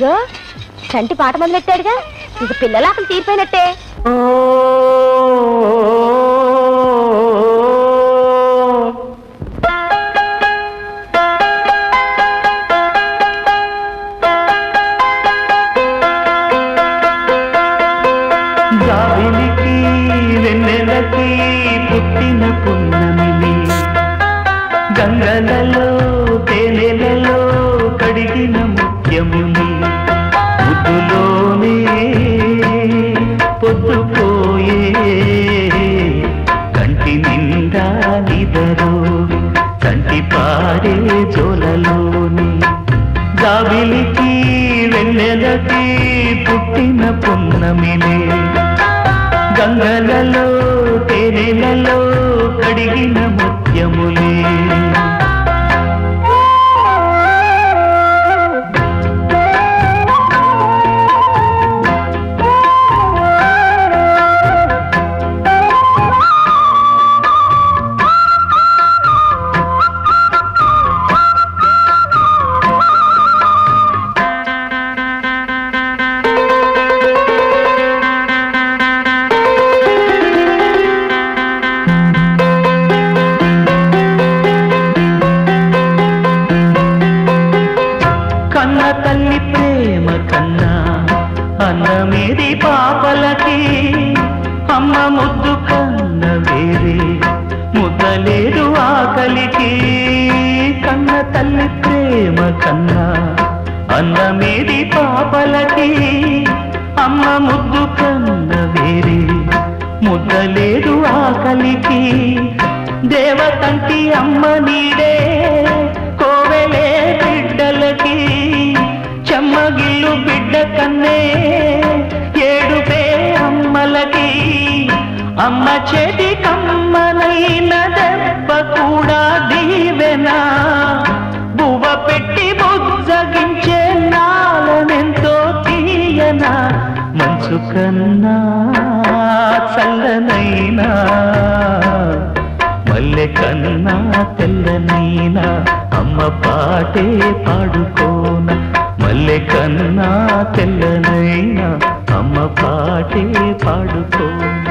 ఇదిగో చంటి పాట మొదలెట్టాడుగా, ఇంక పిల్లలు అక్కడ తీరిపోయినట్టే. గాలికి వెన్నెలకి పుట్టిన పున్నమిని, గంగలలో తేనెలలో కడిగిన ముత్యముని, ముద్దులోనే పొద్దుపోయే కంటి నిండా నిదరు కంటి పారే జోలలోని, గాలికి వెన్నెలకి పుట్టిన పున్నమిని, గంగలలో తేనెలలో కడిగిన ముత్యములే. కన్న తల్లి ప్రేమ కన్నా అన్నమేది పాపలకి, అమ్మ ముద్దు కన్న వేరే ముద్దలేదు ఆకలికి. కన్న తల్లి ప్రేమ కన్నా అన్నమేది పాపలకి, అమ్మ ముద్దు కన్న వేరే ముద్దలేదు ఆకలికి. దేవతంటి అమ్మ నీడే కోవెలే బిడ్డలకి, చెమ్మగిల్లు బిడ్డ కన్నే ఏడుపే అమ్మలకి. అమ్మ చేతి కమ్మనైన దెబ్బ కూడా దీవెనా, బువ్వ పెట్టి బుజ్జగించే నాలనెంతో తీయనా. మనసు కన్నా చల్లనైనా మల్లె కన్నా తెల్లనైనా అమ్మ పాటే పాడుకోన. మల్లె కన్నా తెల్లనైనా అమ్మ పాటే పాడుకోన.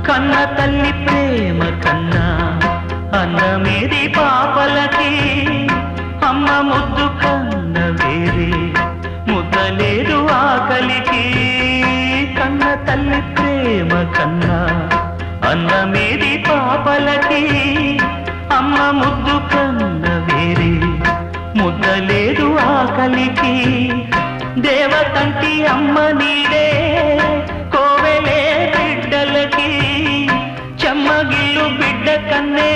కన్న తల్లి ప్రేమ కన్నా అన్నమేది పాపలకి, అమ్మ ముద్దు కన్న వేరే ముద్దలేదు ఆకలికి. కన్న తల్లి ప్రేమ కన్నా అన్నమేది పాపలకి, అమ్మ ముద్దు కన్న వేరే ముద్దలేదు ఆకలికి. దేవతంటి అమ్మ నీడే కోవెలే బిడ్డలకి, చెమ్మగిల్లు బిడ్డ కన్నే